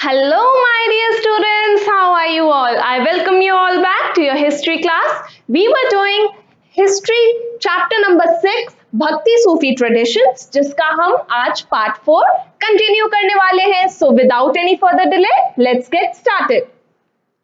Hello, my dear students. How are you all? I welcome you all back to your history class. We were doing history chapter number 6, भक्ति सूफी traditions, जिसका हम आज part 4 continue करने वाले हैं. So without any further delay, let's get started.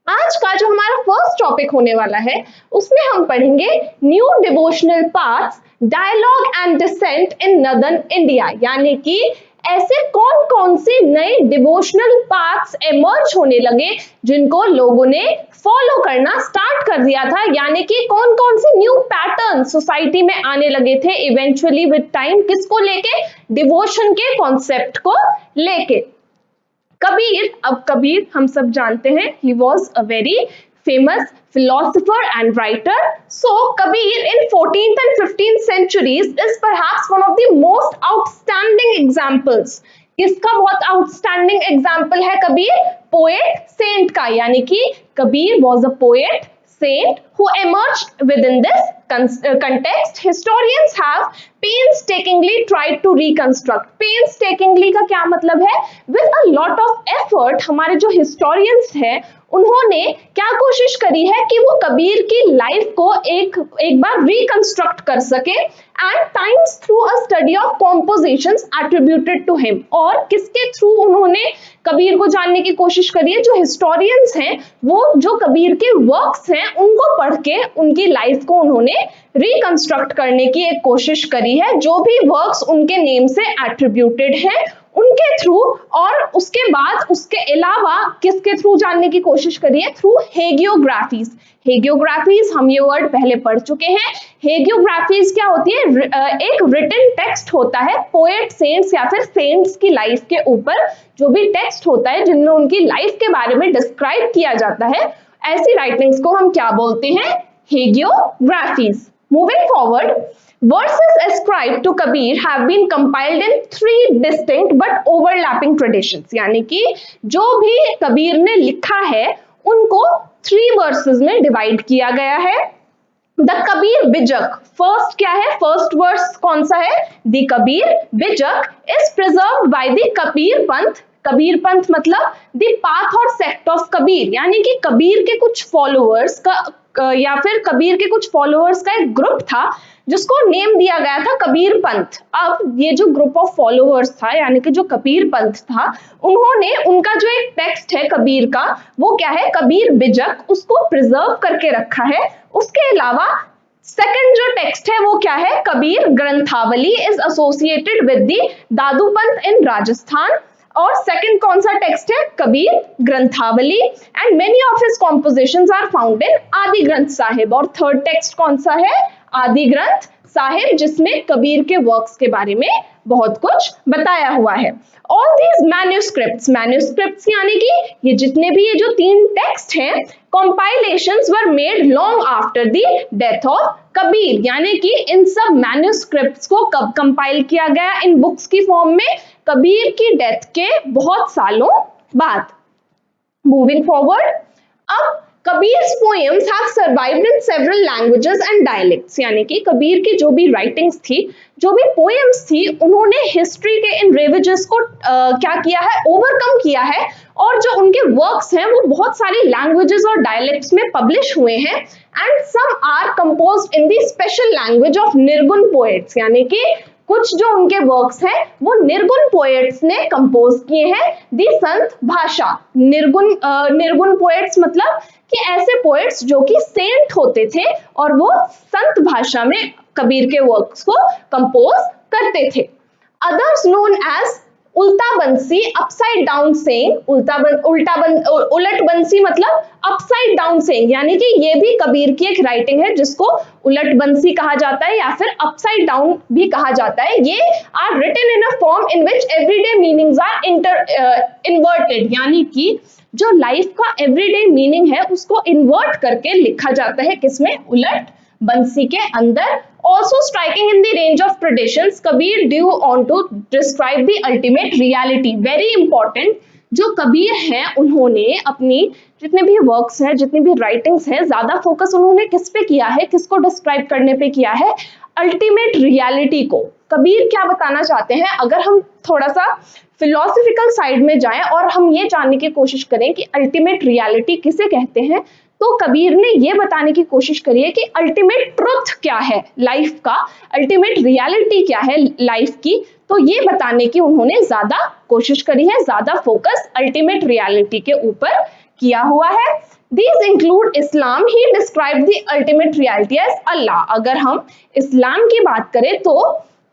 आज का जो हमारा फर्स्ट टॉपिक होने वाला है उसमें हम पढ़ेंगे new devotional paths, dialogue and dissent in northern India. यानी कि ऐसे कौन कौन से नए डिवोशनल पाथ्स एमर्ज होने लगे जिनको लोगों ने फॉलो करना स्टार्ट कर दिया था. यानी कि कौन कौन से न्यू पैटर्न सोसाइटी में आने लगे थे इवेंचुअली विद टाइम. किसको लेके? डिवोशन के कॉन्सेप्ट को लेके. कबीर, अब कबीर हम सब जानते हैं, he was a very famous philosopher and writer. So Kabir in 14th and 15th centuries is perhaps one of the most outstanding examples. किसका बहुत आउटस्टैंडिंग एग्जाम्पल है कबीर? पोएट, सेंट का. यानी कि Kabir was a poet, saint who emerged within this context. Historians have painstakingly tried to reconstruct. painstakingly का क्या मतलब है? With a lot of effort हमारे जो historians हैं उन्होंने क्या कोशिश करी है कि वो कबीर की लाइफ को एक बार रिकंस्ट्रक्ट कर सके, and times through a study of compositions attributed to him. और किसके थ्रू उन्होंने कबीर को जानने की कोशिश करी है? जो हिस्टोरियंस हैं वो जो कबीर के वर्क्स हैं उनको पढ़ के उनकी लाइफ को उन्होंने रिकंस्ट्रक्ट करने की एक कोशिश करी है. जो भी वर्क्स उनके नेम से एट्रीब्यूटेड हैं उनके थ्रू, और उसके बाद उसके अलावा किसके थ्रू जानने की कोशिश करी है? थ्रू हेगियोग्राफीज. हेगियोग्राफीज हम ये वर्ड पहले पढ़ चुके हैं. हेगियोग्राफीज क्या होती है? एक रिटन टेक्स्ट होता है पोएट, सेंट्स या फिर सेंट्स की लाइफ के ऊपर जो भी टेक्स्ट होता है जिनमें उनकी लाइफ के बारे में डिस्क्राइब किया जाता है, ऐसी राइटिंग्स को हम क्या बोलते हैं? हेगियोग्राफीज. Moving forward, verses ascribed to Kabir have been compiled in 3 distinct but overlapping traditions. यानी कि जो भी कबीर ने लिखा है उनको 3 verses में डिवाइड किया गया है. द कबीर बिजक, फर्स्ट क्या है? फर्स्ट वर्स कौन सा है? The Kabir Bijak is preserved by the Kabir Panth. Kabir Panth मतलब द पाथ और सेक्ट ऑफ कबीर. यानी कि कबीर के कुछ फॉलोअर्स का या फिर कबीर के कुछ फॉलोअर्स का एक ग्रुप था जिसको नेम दिया गया था कबीर पंथ. अब ये जो ग्रुप ऑफ फॉलोअर्स था यानी कि जो कबीर पंथ था, उन्होंने उनका जो एक टेक्स्ट है कबीर का वो क्या है? कबीर बिजक, उसको प्रिजर्व करके रखा है. उसके अलावा सेकंड जो टेक्स्ट है वो क्या है? Kabir Granthavali is associated with the Dadu Panth in Rajasthan. और सेकंड कौन सा टेक्स्ट है? Kabir Granthavali. And many of his compositions are found in Adi Granth Sahib. और थर्ड टेक्स्ट कौन सा है? आदि ग्रंथ साहिब, जिसमें कबीर के वर्क्स के बारे में बहुत कुछ बताया हुआ है. ऑल दीज मैन्यूस्क्रिप्ट्स यानी कि ये जितने भी ये जो 3 टेक्स्ट हैं, compilations were made long after the death of Kabir. यानी कि इन सब मैन्यूस्क्रिप्ट्स को कब कंपाइल किया गया? इन बुक्स की फॉर्म में कबीर की डेथ के बहुत सालों बाद. मूविंग फॉरवर्ड, अब Kabir's poems have survived in several languages and dialects. यानी कि कबीर की जो भी राइटिंग्स थी, जो भी पोएम्स थी, उन्होंने हिस्ट्री के इन रेवेजेस को क्या किया है? ओवरकम किया है. और जो उनके वर्क्स हैं वो बहुत सारी लैंग्वेजेस और डायलेक्ट्स में पब्लिश हुए हैं. And some are composed in the special language of nirguna poets. यानी कि कुछ जो उनके वर्क्स हैं वो निर्गुण पोएट्स ने कंपोज किए हैं दी संत भाषा. निर्गुण पोएट्स मतलब कि ऐसे पोएट्स जो कि सेंट होते थे और वो संत भाषा में कबीर के वर्क्स को कंपोज करते थे. अदर्स नोन एज उल्टा बंसी, अपसाइड डाउन सेइंग. उलट बंसी मतलब अपसाइड डाउन सेइंग. यानी कि ये भी कबीर की एक राइटिंग है जिसको उलट बंसी कहा जाता है या फिर अपसाइड डाउन भी कहा जाता है. ये are written in a form in which everyday meanings are inverted. यानी कि जो लाइफ का एवरीडे मीनिंग है उसको इन्वर्ट करके लिखा जाता है. किसमें? उलट बंसी के अंदर. Also striking in the range of traditions, Kabir drew on to describe the ultimate reality. Very important. जो कबीर हैं उन्होंने अपनी जितने भी वर्क्स हैं, जितनी भी राइटिंग्स हैं, ज्यादा फोकस उन्होंने किस पे किया है? किसको डिस्क्राइब करने पे किया है? अल्टीमेट रियलिटी को। कबीर क्या बताना चाहते हैं, अगर हम थोड़ा सा फिलोसफिकल साइड में जाएं और हम ये जानने की कोशिश करें कि अल्टीमेट रियलिटी किसे कहते हैं, तो कबीर ने ये बताने की कोशिश करी है कि अल्टीमेट ट्रुथ क्या है लाइफ का, अल्टीमेट रियलिटी क्या है लाइफ की, तो ये बताने की उन्होंने ज्यादा कोशिश करी है, ज्यादा फोकस अल्टीमेट रियलिटी के ऊपर किया हुआ है। These include Islam. He described the ultimate reality as Allah. अगर हम इस्लाम की बात करें तो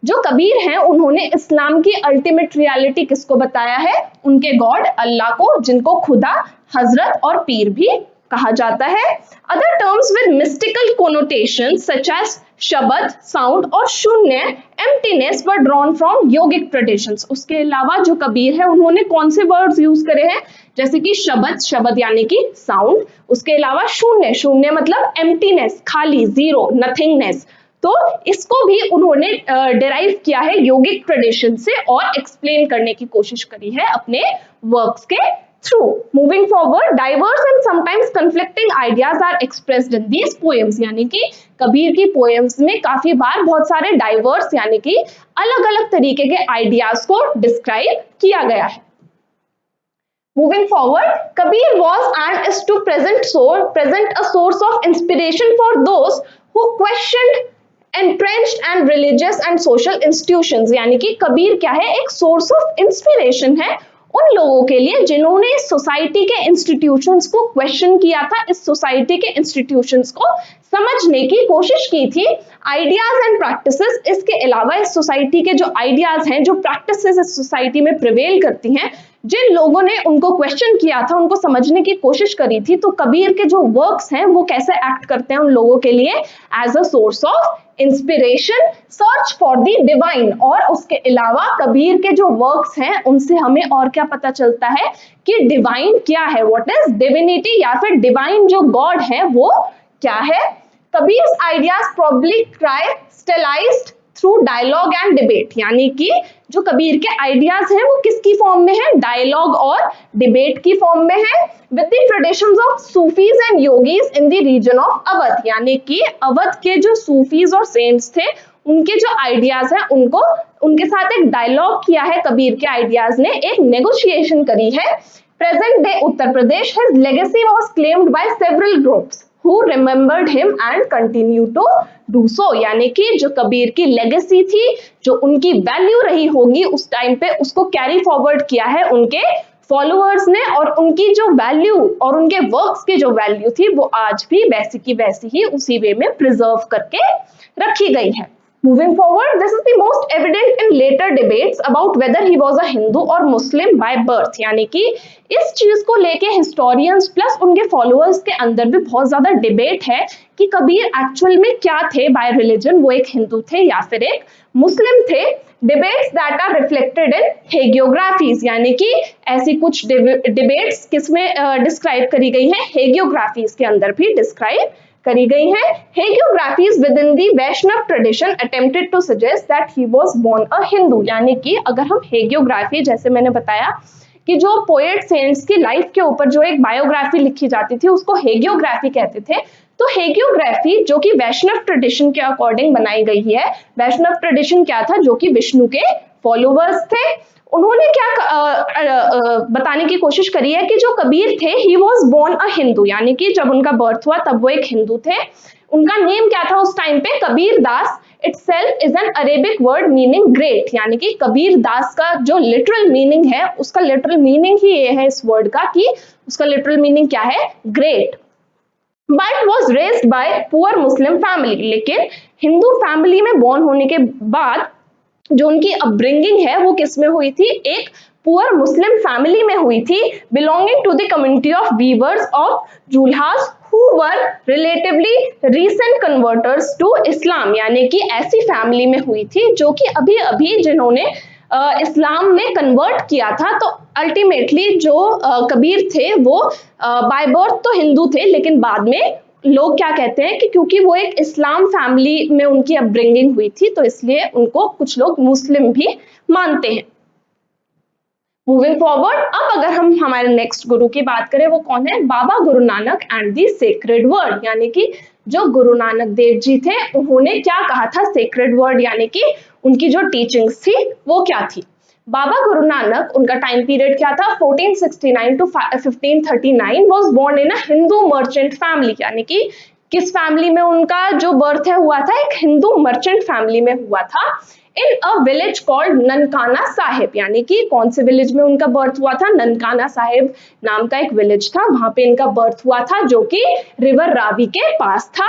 जो कबीर हैं उन्होंने इस्लाम की अल्टीमेट रियलिटी किसको बताया है, उनके गॉड अल्लाह को, जिनको खुदा, हजरत और पीर भी कहा जाता है। Other terms with mystical connotations such as शब्द, साउंड और शून्य, emptiness were drawn from yogic traditions. उसके अलावा जो कबीर है उन्होंने कौन से वर्ड्स यूज करे हैं, जैसे कि शब्द, शब्द यानी कि साउंड, उसके अलावा शून्य, शून्य मतलब एम्प्टीनेस, खाली, जीरो, नथिंगनेस, तो इसको भी उन्होंने डिराइव किया है योगिक ट्रेडिशन से और एक्सप्लेन करने की कोशिश करी है अपने वर्क्स के थ्रू। Moving forward, diverse and sometimes conflicting ideas are expressed in these poems, यानी कि कबीर की पोएम्स में काफी बार बहुत सारे डाइवर्स यानी कि अलग अलग तरीके के आइडियाज को डिस्क्राइब किया गया है। Moving forward, Kabir was and is to present a source of inspiration for those who questioned entrenched and religious and social institutions, यानी कि कबीर क्या है, एक सोर्स ऑफ इंस्पिरेशन है उन लोगों के लिए जिन्होंने इस सोसाइटी के इंस्टीट्यूशंस को क्वेश्चन किया था, इस सोसाइटी के इंस्टीट्यूशंस को समझने की कोशिश की थी। आइडियाज एंड प्रैक्टिसेस, इसके अलावा इस सोसाइटी के जो आइडियाज हैं, जो प्रैक्टिसेस इस सोसाइटी में प्रिवेल करती हैं, जिन लोगों ने उनको क्वेश्चन किया था, उनको समझने की कोशिश करी थी, तो कबीर के जो वर्क्स हैं वो कैसे एक्ट करते हैं उन लोगों के लिए as a source of inspiration, search for the divine. और उसके अलावा कबीर के जो वर्क्स हैं उनसे हमें और क्या पता चलता है कि डिवाइन क्या है, व्हाट इज डिविनिटी, या फिर डिवाइन जो गॉड है वो क्या है। Kabir's ideas probably crystallised through dialogue and debate, यानी कि जो कबीर के आइडियाज हैं वो किसकी फॉर्म में है, डायलॉग और डिबेट की फॉर्म में है। With the traditions of Sufis and yogis in the region of Awadh, यानी कि अवध के जो सूफीज और सेंट्स थे उनके जो आइडियाज हैं उनको उनके साथ एक डायलॉग किया है कबीर के आइडियाज ने, एक नेगोशिएशन करी है। Present day Uttar Pradesh, his legacy was claimed by several groups who remembered him and continue to do so, यानी कि जो कबीर की लेगेसी थी, जो उनकी वैल्यू रही होगी उस टाइम पे, उसको कैरी फॉरवर्ड किया है उनके फॉलोअर्स ने, और उनकी जो वैल्यू और उनके वर्क्स की जो वैल्यू थी वो आज भी वैसी की वैसी ही उसी वे में प्रिजर्व करके रखी गई है। Moving forward, this is the most evident in later debates about whether he was a Hindu or Muslim by birth, यानी कि इस चीज को लेके हिस्टोरियंस प्लस उनके फॉलोअर्स के अंदर भी बहुत ज्यादा डिबेट है कि कबीर एक्चुअल में क्या थे बाय रिलीजन, वो एक हिंदू थे या फिर एक मुस्लिम थे। Debates that are reflected in hagiographies, यानी कि ऐसी कुछ डिबेट्स किसमें डिस्क्राइब करी गई है, हेगियोग्राफीज के अंदर भी डिस्क्राइब करी गई हैं। Hagiographies within the Vaishnava tradition attempted to suggest that he was born a Hindu, यानी कि अगर हम हेगियोग्राफी, जैसे मैंने बताया कि जो पोएट सेंट्स की लाइफ के ऊपर जो एक बायोग्राफी लिखी जाती थी उसको हेगियोग्राफी कहते थे, तो हेगियोग्राफी जो कि वैष्णव ट्रेडिशन के अकॉर्डिंग बनाई गई है, वैष्णव ट्रेडिशन क्या था, जो कि विष्णु के फॉलोअर्स थे, उन्होंने क्या बताने की कोशिश करी है कि जो कबीर थे he was born a Hindu, यानी कि जब उनका बर्थ हुआ तब वो एक हिंदू थे। उनका नेम क्या था उस टाइम पे, Kabir Das itself is an Arabic word meaning great, यानी कि कबीर दास का जो लिटरल मीनिंग है, उसका लिटरल मीनिंग ही ये है इस वर्ड का कि उसका लिटरल मीनिंग क्या है, great. But was raised bye poor Muslim family, लेकिन हिंदू फैमिली में बॉर्न होने के बाद जो उनकी अपब्रिंगिंग है वो किस में हुई थी, एक पुअर मुस्लिम फैमिली में हुई थी, belonging to the community of weavers of Julahas who were relatively recent converters to Islam, यानी कि ऐसी फैमिली में हुई थी जो कि अभी अभी जिन्होंने इस्लाम में कन्वर्ट किया था। तो अल्टीमेटली जो कबीर थे वो बाय बर्थ तो हिंदू थे, लेकिन बाद में लोग क्या कहते हैं कि क्योंकि वो एक इस्लाम फैमिली में उनकी अपब्रिंगिंग हुई थी तो इसलिए उनको कुछ लोग मुस्लिम भी मानते हैं। मूविंग फॉरवर्ड, अब अगर हम हमारे नेक्स्ट गुरु की बात करें वो कौन है, बाबा Guru Nanak and the sacred word, यानी कि जो गुरु नानक देव जी थे उन्होंने क्या कहा था सेक्रेड वर्ड, यानी कि उनकी जो टीचिंग्स थी वो क्या थी। बाबा गुरु नानक, उनका टाइम पीरियड क्या था 1469 to 1539, was born in a Hindu merchant family, यानी कि किस फैमिली में उनका जो बर्थ है हुआ था, एक हिंदू मर्चेंट फैमिली में हुआ था, in a village called Nankana Sahib, यानी कि कौन से विलेज में उनका बर्थ हुआ था, ननकाना साहिब नाम का एक विलेज था, वहां पे इनका बर्थ हुआ था, जो कि रिवर रावी के पास था।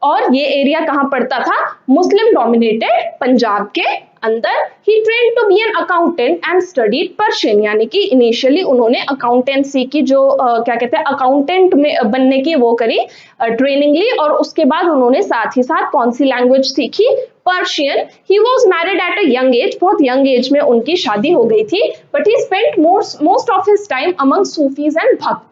और ये एरिया कहाँ पड़ता था, मुस्लिम डोमिनेटेड पंजाब के अंदर। He train to be an accountant and studied Persian, यानी कि इनिशियली उन्होंने अकाउंटेंसी की जो क्या कहते हैं अकाउंटेंट में बनने की वो करी ट्रेनिंग ली, और उसके बाद उन्होंने साथ ही साथ कौन सी लैंग्वेज सीखी, Persian. He was married at a young age, बहुत यंग एज में उनकी शादी हो गई थी। But he spent most of his time among Sufis and भक्त,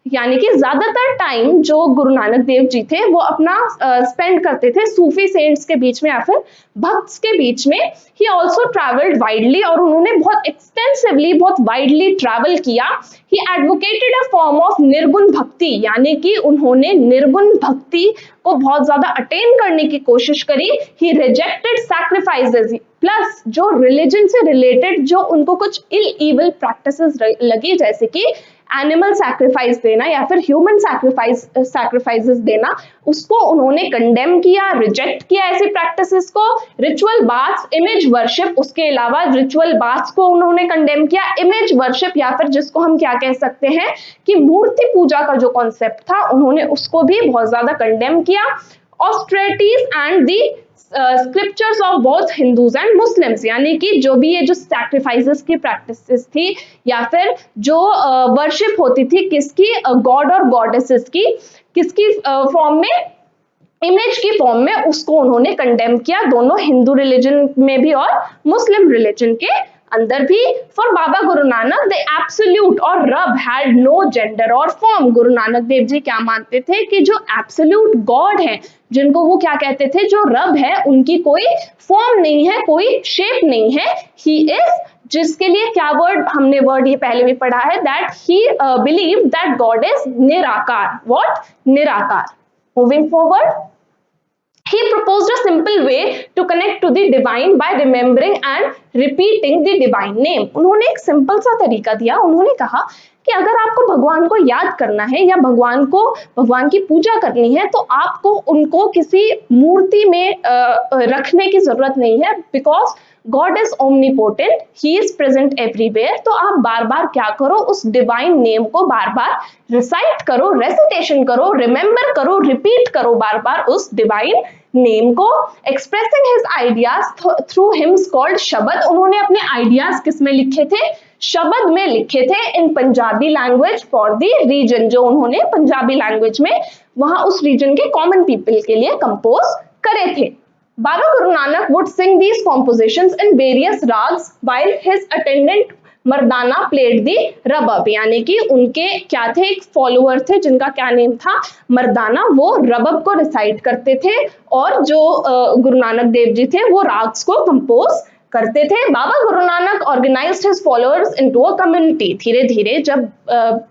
यानी कि ज्यादातर टाइम जो गुरु नानक देव जी थे वो अपना स्पेंड करते थे सूफी सेंट्स के बीच में या फिर भक्त्स के बीच में। ही ऑल्सो ट्रैवल्ड वाइडली, और उन्होंने बहुत एक्सटेंसिवली, बहुत वाइडली ट्रैवल किया। ही एडवोकेटेड अ फॉर्म ऑफ निर्गुण भक्ति, यानी कि उन्होंने निर्गुण भक्ति को बहुत ज्यादा अटेन करने की कोशिश करी। ही रिजेक्टेड सैक्रिफाइसेस, प्लस जो रिलीजन से रिलेटेड जो उनको कुछ इल प्रैक्टिसेस लगी, जैसे कि एनिमल सैक्रिफाइस देना या फिर ह्यूमन सैक्रिफाइसेस देना, उसको उन्होंने कंडेम किया, रिजेक्ट किया ऐसी प्रैक्टिसेस को। रिचुअल बाथ्स, इमेज वर्शिप, उसके अलावा रिचुअल बाथ्स को उन्होंने कंडेम किया। इमेज वर्शिप या फिर जिसको हम क्या कह सकते हैं कि मूर्ति पूजा का जो कॉन्सेप्ट था उन्होंने उसको भी बहुत ज्यादा कंडेम किया। Austerities and the scriptures of both Hindus and Muslims, यानी कि जो भी ये जो सैक्रिफाइसेस की प्रैक्टिसेस थी या फिर जो वर्शिप होती थी किसकी, गॉड और गॉडेसेस की, किसकी फॉर्म में, इमेज की फॉर्म में, उसको उन्होंने कंडेम किया, दोनों हिंदू रिलीजन में भी और मुस्लिम रिलीजन के अंदर भी। For Baba Guru Nanak the absolute और रब हैड नो जेंडर और फॉर्म, गुरु नानक देव जी क्या मानते थे कि जो एब्सोल्यूट गॉड है, जिनको वो क्या कहते थे, जो रब है, उनकी कोई फॉर्म नहीं है, कोई शेप नहीं है। ही इज, जिसके लिए क्या वर्ड, हमने वर्ड ये पहले भी पढ़ा है, that he believe that God is निराकार। व्हाट, निराकार। Moving forward, he proposed a simple way to connect to the divine by remembering and repeating the divine name. उन्होंने एक सिंपल सा तरीका दिया, उन्होंने कहा कि अगर आपको भगवान को याद करना है या भगवान की पूजा करनी है तो आपको उनको किसी मूर्ति में रखने की जरूरत नहीं है, because God is omnipotent, he is present everywhere. तो आप बार बार क्या करो, उस डिवाइन नेम को बार बार रिसाइट करो, रेसिटेशन करो, रिमेंबर करो, रिपीट करो बार बार उस डिवाइन नेम को। Expressing his ideas through hymns called शबद, उन्होंने अपने आइडियाज किस में लिखे थे, शबद में लिखे थे, in Punjabi language for the region, जो उन्होंने पंजाबी लैंग्वेज में वहां उस रीजन के कॉमन पीपल के लिए कंपोज करे थे। Baba Guru Nanak would sing these compositions in various rags while his attendant Mardana played the रबब, यानी कि उनके क्या थे, एक फॉलोअर थे जिनका क्या नेम था, मर्दाना, वो रबब को रिसाइट करते थे और जो गुरु नानक देव जी थे वो राग्स को कंपोज करते थे। Baba Guru Nanak organised his followers into a community, धीरे धीरे जब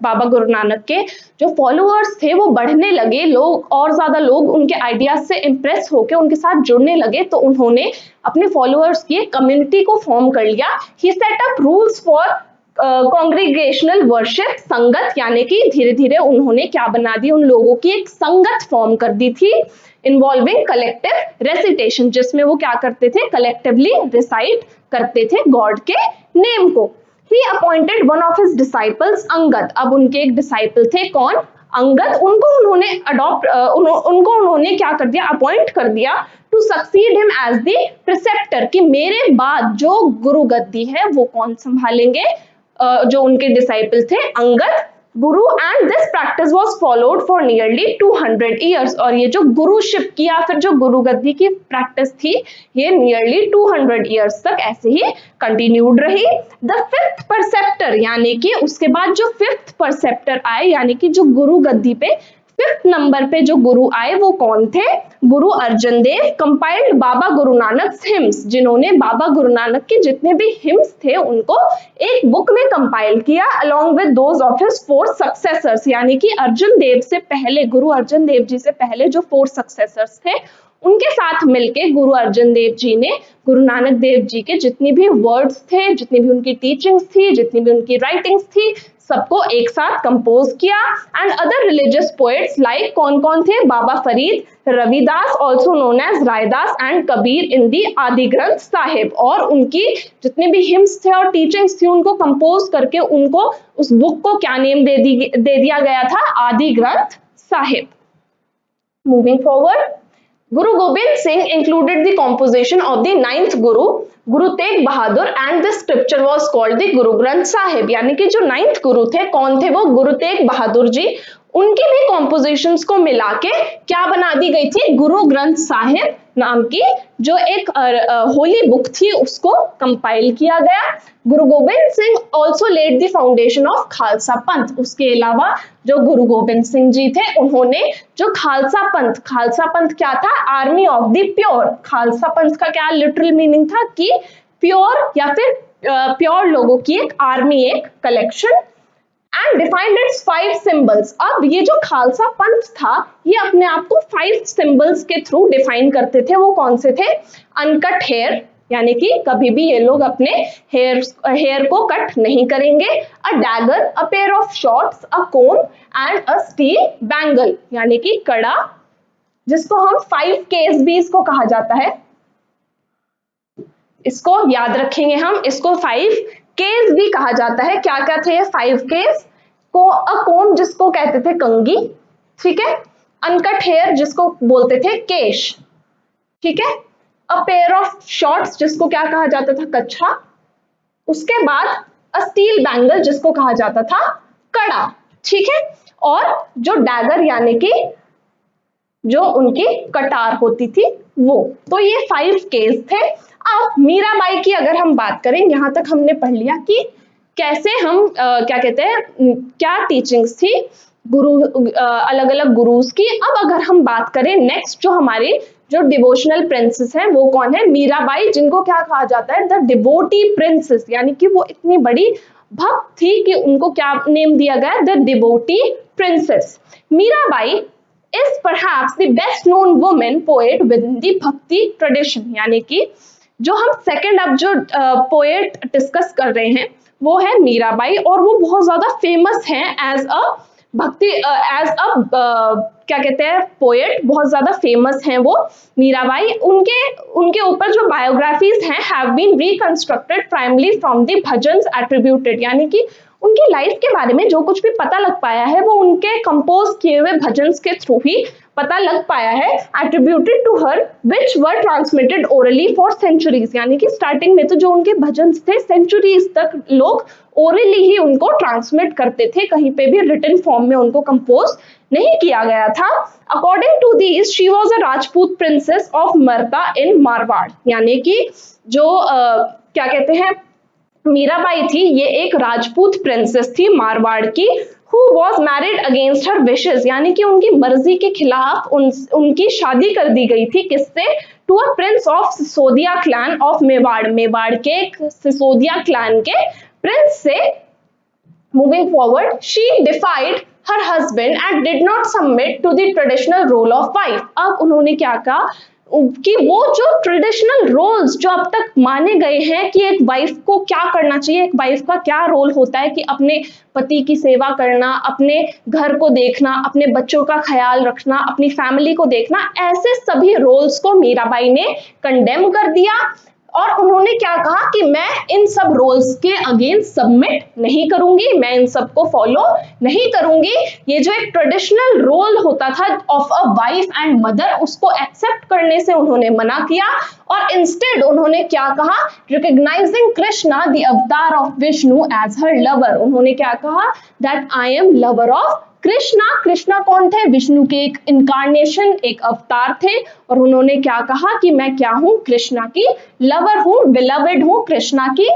बाबा गुरु नानक के जो फॉलोअर्स थे वो बढ़ने लगे, लोग और ज्यादा लोग उनके आइडियाज से इंप्रेस होकर उनके साथ जुड़ने लगे, तो उन्होंने अपने फॉलोअर्स की एक कम्युनिटी को फॉर्म कर लिया। He set up rules for congregational worship, sangat, यानी कि धीरे धीरे उन्होंने क्या बना दी, उन लोगों की एक संगत फॉर्म कर दी थी, इन्वॉल्विंग कलेक्टिव रेसिटेशन, जिसमें वो क्या करते थे, कलेक्टिवली रिसाइट करते थे गॉड के नेम को। ही appointed one of his disciples Angad, अब उनके एक डिसाइपल थे कौन, अंगद, उनको उन्होंने क्या कर दिया, अपॉइंट कर दिया to succeed him as the preceptor, कि मेरे बाद जो गुरु गद्दी है वो कौन संभालेंगे, जो उनके डिसाइपल थे अंगद, गुरु। And this practice was followed for nearly 200 years, और ये जो गुरुशिप की या फिर जो गुरु गद्दी की प्रैक्टिस थी ये नियरली 200 ईयर्स तक ऐसे ही कंटिन्यूड रही। द फिफ्थ परसेप्टर, यानी कि उसके बाद जो फिफ्थ परसेप्टर आए, यानी कि जो गुरु गद्दी पे 5th नंबर पे जो गुरु आए वो कौन थे? गुरु अर्जन देव कंपाइल्ड बाबा गुरु नानक हिम्स, जिन्होंने बाबा गुरु नानक के जितने भी हिम्स थे उनको एक बुक में कंपाइल किया along with those of his 4 successors, यानी कि अर्जन देव से पहले, गुरु अर्जन देव जी से पहले जो 4 सक्सेसर्स थे उनके साथ मिलके गुरु अर्जन देव जी ने गुरु नानक देव जी के जितनी भी वर्ड्स थे, जितनी भी उनकी टीचिंग्स थी, जितनी भी उनकी राइटिंग्स थी, सबको एक साथ कंपोज किया। And other religious poets like कौन कौन थे? Baba Farid, Ravidas also known as Raidas and Kabir in the Adi Granth Sahib, और उनकी जितने भी हिम्स थे और टीचिंग्स थी उनको कंपोज करके उनको उस बुक को क्या नेम दे दिया गया था? आदि Granth Sahib. Moving forward, Guru Gobind Singh included the composition of the 9th Guru, Guru Tegh Bahadur, and this scripture was called the Guru Granth Sahib। यानी कि जो 9th गुरु थे कौन थे? वो गुरु तेग बहादुर जी, उनकी भी कॉम्पोजिशंस को मिला के क्या बना दी गई थी? गुरु ग्रंथ साहिब नाम की जो एक होली बुक थी उसको कंपाइल किया गया। Guru Gobind Singh also laid the foundation of Khalsa Panth. उसके अलावा जो गुरु गोबिंद सिंह जी थे उन्होंने जो खालसा पंथ क्या था? Army of the pure. Khalsa पंथ का क्या लिटरल मीनिंग था? कि प्योर या फिर प्योर लोगों की एक आर्मी, एक collection. And defined it's 5 symbols. अब ये जो खालसा पंथ था ये अपने आप को 5 सिंबल्स के थ्रू डिफाइन करते थे। वो कौन से थे? अनकट हेयर, यानी कि कभी भी ये लोग अपने हेयर को कट नहीं करेंगे। A dagger, a pair of shorts, a comb and a steel bangle, यानी कि कड़ा, जिसको हम 5 केस भी इसको कहा जाता है। इसको याद रखेंगे हम, इसको 5 केस भी कहा जाता है। क्या क्या थे ये 5 केस? को अ कोम जिसको कहते थे कंगी, ठीक है। अनकट हेयर जिसको बोलते थे केश, ठीक है। अ पेयर ऑफ शॉर्ट्स जिसको क्या कहा जाता था? कच्छा। उसके बाद अ स्टील बैंगल जिसको कहा जाता था कड़ा, ठीक है। और जो डैगर यानी कि जो उनकी कटार होती थी वो। तो ये 5 केस थे। अब मीराबाई की अगर हम बात करें, यहां तक हमने पढ़ लिया कि कैसे हम क्या कहते हैं, क्या टीचिंग्स थी गुरु अलग अलग गुरुज की। अब अगर हम बात करें नेक्स्ट जो हमारी जो डिवोशनल प्रिंसेस हैं वो कौन है? मीराबाई, जिनको क्या कहा जाता है? द डिवोटी प्रिंसेस, यानी कि वो इतनी बड़ी भक्त थी कि उनको क्या नेम दिया गया? The devotee princess. Mirabai is perhaps the best known woman poet within the Bhakti tradition, यानी कि जो हम सेकंड अब जो पोएट डिस्कस कर रहे हैं वो है मीराबाई, और वो बहुत ज्यादा फेमस हैं एज अ भक्ति क्या कहते हैं पोएट, बहुत ज्यादा फेमस हैं वो मीराबाई। उनके ऊपर जो बायोग्राफीज हैं have been reconstructed primarily from the bhajans attributed, यानी कि उनकी लाइफ के बारे में जो कुछ भी पता लग पाया है वो उनके कंपोज किए हुए भजन्स के थ्रू ही पता लग पाया है। Attributed to her which were transmitted orally for centuries, यानी कि स्टार्टिंग में तो जो उनके भजन्स थे सेंचुरीज तक लोग ओरली ही उनको ट्रांसमिट करते थे, कहीं पे भी रिटन फॉर्म में उनको कंपोज नहीं किया गया था। According to these she was a Rajput princess of Merta in Marwar, यानी कि जो क्या कहते हैं मीराबाई थी ये एक राजपूत प्रिंसेस थी मारवाड़ की, who was married against her wishes, यानी कि उनकी मर्जी के खिलाफ उनकी शादी कर दी गई थी। किससे? To a prince of Sisodia clan of Mewar, Mewar के सिसोदिया क्लैन के प्रिंस से। Moving forward, she defied her husband and did not submit to the traditional role of wife। अब उन्होंने क्या कहा कि वो जो ट्रेडिशनल रोल्स जो अब तक माने गए हैं कि एक वाइफ को क्या करना चाहिए, एक वाइफ का क्या रोल होता है कि अपने पति की सेवा करना, अपने घर को देखना, अपने बच्चों का ख्याल रखना, अपनी फैमिली को देखना, ऐसे सभी रोल्स को मीराबाई ने कंडेम कर दिया। और उन्होंने क्या कहा कि मैं इन सब रोल्स के अगेंस्ट सबमिट नहीं करूंगी, मैं इन सब को फॉलो नहीं करूंगी। ये जो एक ट्रेडिशनल रोल होता था of a wife and mother, उसको एक्सेप्ट करने से उन्होंने मना किया और इंस्टेड उन्होंने क्या कहा? Recognising Krishna the avatar of Vishnu as her lover, उन्होंने क्या कहा? That I am lover of Krishna. Krishna कौन थे? विष्णु के एक इनकारनेशन, एक अवतार थे, और उन्होंने क्या कहा कि मैं क्या हूं? कृष्णा की लवर हूं, बिलवेड हूं कृष्णा की।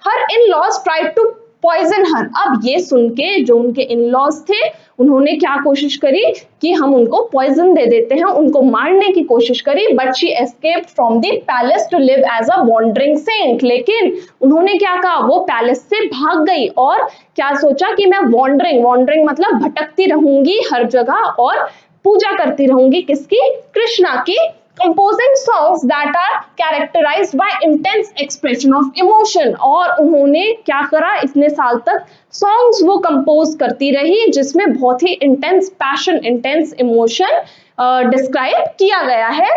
Her in laws tried to poison her. अब ये सुन के जो उनके इन लॉज थे उन्होंने क्या कोशिश करी कि हम उनको पॉइजन दे देते हैं, उनको मारने की कोशिश करी, but she escaped from the palace to live as a wandering saint. लेकिन उन्होंने क्या कहा, वो पैलेस से भाग गई और क्या सोचा कि मैं वॉन्डरिंग मतलब भटकती रहूंगी हर जगह और पूजा करती रहूंगी किसकी, कृष्णा की, composing songs that are characterized by intense expression of emotion। और उन्होंने क्या करा, इतने साल तक सॉन्ग्स वो कंपोज करती रही जिसमें बहुत ही intense passion, intense emotion describe किया गया है।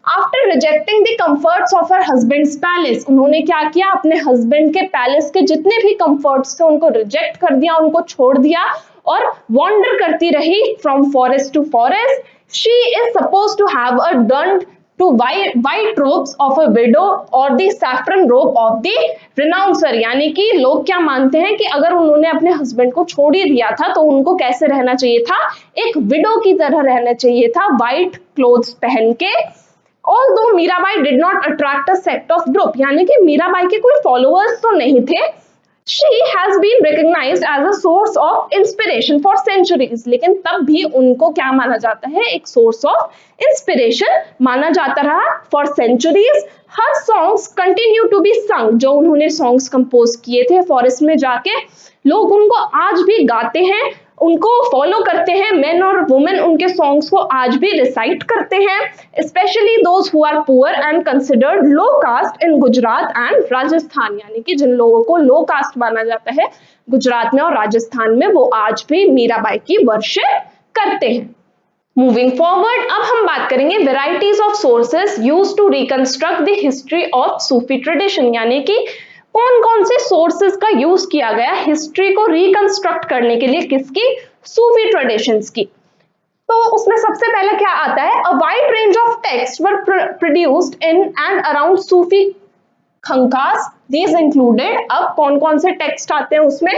After rejecting the comforts of her husband's palace, उन्होंने क्या किया, अपने हस्बैंड के पैलेस के जितने भी कंफर्ट्स थे उनको रिजेक्ट कर दिया, उनको छोड़ दिया और वॉन्डर करती रही from forest to forest. She is supposed to have adorned to white robes of a widow or the saffron robe of the renouncer। यानी कि लोग क्या मानते हैं कि अगर उन्होंने अपने हस्बैंड को छोड़ ही दिया था तो उनको कैसे रहना चाहिए था, एक विडो की तरह रहना चाहिए था, व्हाइट क्लोथ्स पहन के। Although Mirabai did not attract a sect of group, यानी कि मीराबाई के कोई फॉलोअर्स तो नहीं थे, She has been recognized as a source of inspiration for centuries। लेकिन तब भी उनको क्या माना जाता है, एक source of inspiration माना जाता रहा for centuries। Her songs continue to be sung, जो उन्होंने songs compose किए थे फॉरेस्ट में जाके, लोग उनको आज भी गाते हैं, उनको फॉलो करते हैं, मेन और वुमेन उनके सॉन्ग्स को आज भी रिसाइट करते हैं, specially those who are poor and considered low caste in Gujarat and Rajasthan. यानी कि जिन लोगों को लो कास्ट माना जाता है गुजरात में और राजस्थान में, वो आज भी मीराबाई की वर्शिप करते हैं। मूविंग फॉरवर्ड, अब हम बात करेंगे varieties of sources used to reconstruct the history of Sufi tradition. यानी कि कौन कौन से सोर्सेज का यूज किया गया हिस्ट्री को रिकंस्ट्रक्ट करने के लिए, किसकी, सूफी ट्रेडिशंस की। तो उसमें सबसे पहले क्या आता है, a wide range of text were produced in and around Sufi khanqahs, these included. अब कौन कौन से टेक्स्ट आते हैं उसमें,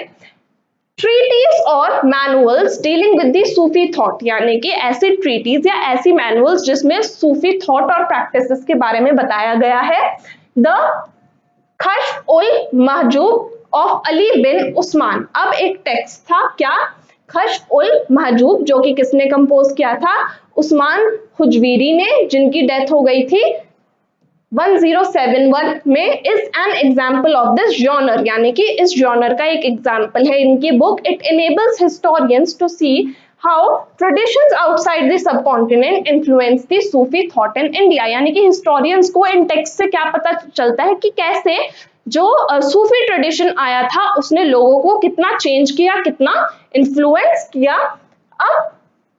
ट्रीटीज और manuals dealing with the Sufi thought, यानी कि ऐसी ट्रीटीज या ऐसी मैनुअल्स जिसमें सूफी थॉट और प्रैक्टिसेस के बारे में बताया गया है। The Kashf ul Mahjub of Ali bin Usman. अब एक टेक्स्ट था क्या, खश्फ उल महजूब, जो कि किसने कंपोज किया था, उस्मान हुजवीरी ने, जिनकी डेथ हो गई थी 1071 में। Is an example of this genre, यानी कि इस जॉनर का एक एग्जाम्पल है इनकी book. It enables historians to see how traditions outside the subcontinent influence the Sufi thought in India। यानी कि historians को इन टेक्स्ट से क्या पता चलता है कि कैसे जो सूफी ट्रेडिशन आया था उसने लोगों को कितना चेंज किया, कितना इन्फ्लुएंस किया। अब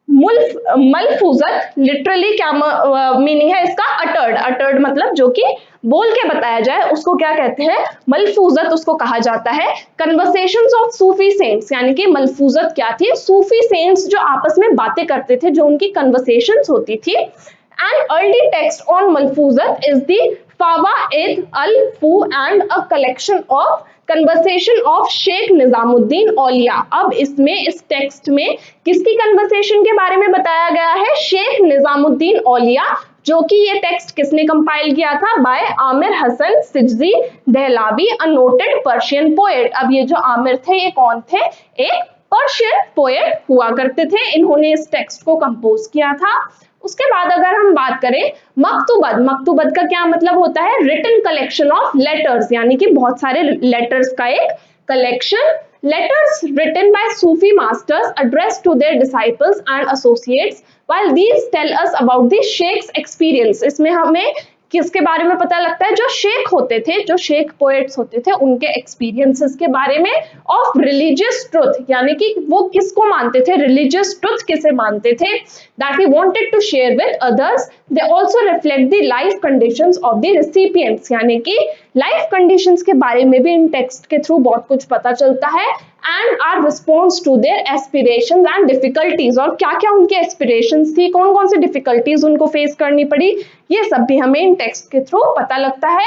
मलफूजत लिटरली क्या मीनिंग है इसका, अटर्ड। अटर्ड मतलब जो कि बोल के बताया जाए उसको क्या कहते हैं, मलफूजत उसको कहा जाता है। कन्वर्सेशंस ऑफ सूफी सेंट्स, यानी कि मलफूजत क्या थी, सूफी सेंट्स जो आपस में बातें करते थे, जो उनकी कन्वर्सेशंस होती थी। And early text on malfuzat is the Fawaid al फू and a collection of conversation of Sheikh Nizamuddin Auliya. अब इसमें इस टेक्स्ट में किसकी कन्वर्सेशन के बारे में बताया गया है, शेख निजामुद्दीन औलिया, जो कि ये टेक्स्ट किसने कंपाइल किया था, बाय आमिर हसन सिजजी दहलावी, अ नोटेड पर्शियन पोएट। अब ये जो आमिर थे ये कौन थे, एक पर्शियन पोएट हुआ करते थे, इन्होंने इस टेक्स्ट को कंपोज किया था। उसके बाद अगर हम बात करें मकतूबत, मकतूबत का क्या मतलब होता है, रिटन कलेक्शन ऑफ लेटर्स, यानी कि बहुत सारे लेटर्स का एक कलेक्शन। Letters written by Sufi masters addressed to their disciples and associates, while these tell us about the sheikh's experience। इसमें हमें किसके बारे में पता लगता है, जो शेख होते थे, जो शेख पोएट्स होते थे, उनके एक्सपीरियंसेस के बारे में। ऑफ रिलीजियस ट्रुथ, यानी कि वो किसको मानते थे, रिलीजियस ट्रुथ किसे मानते थे, that he wanted to share with others. They also reflect the life conditions of the recipients, यानी कि लाइफ कंडीशंस के बारे में भी इन टेक्स्ट के थ्रू बहुत कुछ पता चलता है। And are response to their aspirations and difficulties, और क्या क्या उनके एस्पिरेशंस थी, कौन कौन सी डिफिकल्टीज उनको फेस करनी पड़ी, ये सब भी हमें इन टेक्स्ट के थ्रू पता लगता है।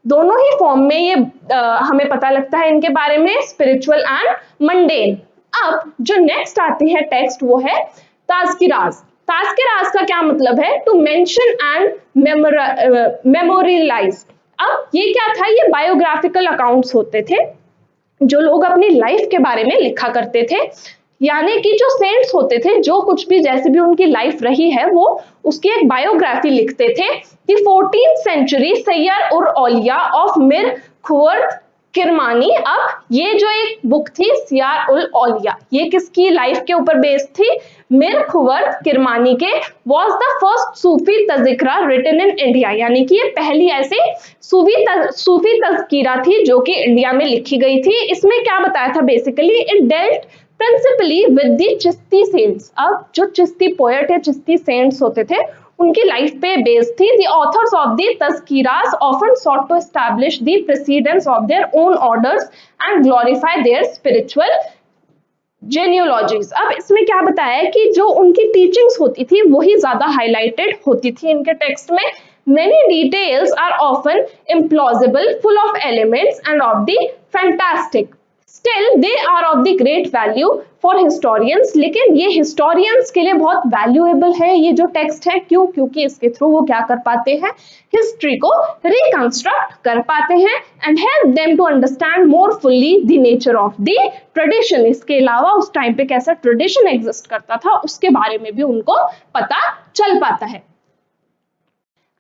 दोनों ही फॉर्म में ये हमें पता लगता है इनके बारे में, स्पिरिचुअल एंड मंडेन। अब जो नेक्स्ट आती है टेक्स्ट वो है ताज़किराज। ताज़किराज का क्या मतलब है, टू मेंशन एंड मेमोरियलाइज। अब ये क्या था, ये बायोग्राफिकल अकाउंट्स होते थे जो लोग अपनी लाइफ के बारे में लिखा करते थे, यानी कि जो सेंट्स होते थे, जो कुछ भी जैसे भी उनकी लाइफ रही है वो उसकी एक बायोग्राफी लिखते थे। द 14th सेंचुरी सैयर उर औलिया ऑफ मिर खुवर्द किरमानी। अब ये जो एक बुक थी सियार उल औलिया, ये किसकी लाइफ के ऊपर बेस्ड थी? मिर खुवर्द किरमानी के। Was the first Sufi tazkira written in India, यानी कि ये पहली ऐसी सूफी तज़किरा थी जो कि इंडिया में लिखी गई थी। इसमें क्या बताया था? Basically it dealt principally with the Chishti saints. अब जो चिश्ती पोएट या चिश्ती सेंट्स होते थे उनकी लाइफ पे बेस्ड थी। The authors of the tazkiras often sought to establish the precedence of their own orders and glorify their spiritual genealogies. अब इसमें क्या बताया है कि जो उनकी टीचिंग्स होती थी वही ज्यादा हाईलाइटेड होती थी इनके टेक्स्ट में। Many details are often implausible, full of elements and of the fantastic. Still, they are of the great value for historians. लेकिन ये historians के लिए बहुत valuable है ये जो text है। क्यों? क्योंकि इसके थ्रू वो क्या कर पाते हैं? हिस्ट्री को reconstruct कर पाते हैं and help them to understand more fully the nature of the tradition. इसके अलावा उस टाइम पे कैसा tradition exist करता था उसके बारे में भी उनको पता चल पाता है।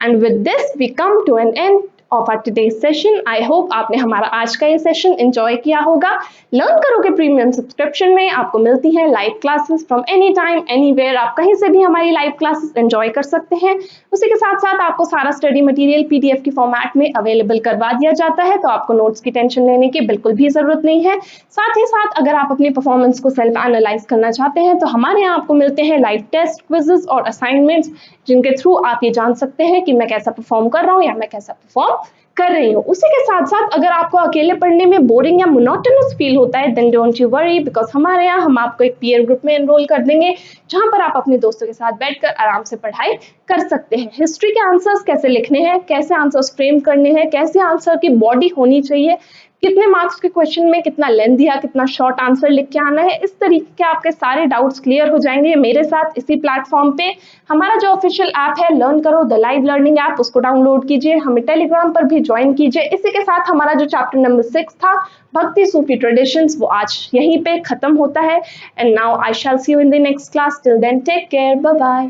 And with this we come to an end of our today's session. I hope आपने हमारा आज का ये सेशन एंजॉय किया होगा। लर्न करो के प्रीमियम सब्सक्रिप्शन में आपको मिलती है live classes from any time anywhere. आप कहीं से भी हमारी लाइव क्लासेस एंजॉय कर सकते हैं। उसी के साथ साथ आपको सारा स्टडी मटेरियल PDF की फॉर्मेट में अवेलेबल करवा दिया जाता है, तो आपको नोट्स की टेंशन लेने की बिल्कुल भी जरूरत नहीं है। साथ ही साथ अगर आप अपनी परफॉर्मेंस को सेल्फ एनालाइज करना चाहते हैं तो हमारे यहाँ आपको मिलते हैं लाइव टेस्ट, क्विजेस और असाइनमेंट्स, जिनके थ्रू आप ये जान सकते हैं कि मैं कैसा परफॉर्म कर रहा हूँ या मैं कैसा परफॉर्म कर रही हूँ। उसी के साथ साथ अगर आपको अकेले पढ़ने में बोरिंग या मोनोटोनस फील होता है then don't you worry, because हमारे यहाँ हम आपको एक पीयर ग्रुप में एनरोल कर देंगे जहां पर आप अपने दोस्तों के साथ बैठकर आराम से पढ़ाई कर सकते हैं। हिस्ट्री के आंसर्स कैसे लिखने हैं, कैसे आंसर्स फ्रेम करने हैं, कैसे आंसर की बॉडी होनी चाहिए, कितने मार्क्स के क्वेश्चन में कितना लेंथ या कितना शॉर्ट आंसर लिख के आना है, इस तरीके के आपके सारे डाउट्स क्लियर हो जाएंगे मेरे साथ इसी प्लेटफॉर्म पे। हमारा जो ऑफिशियल ऐप है लर्न करो द लाइव लर्निंग ऐप, उसको डाउनलोड कीजिए, हमें टेलीग्राम पर भी ज्वाइन कीजिए। इसी के साथ हमारा जो चैप्टर नंबर 6 था भक्ति सूफी ट्रेडिशंस वो आज यहीं पे खत्म होता है। And now I shall see you in the next class. Till then take care, bye bye.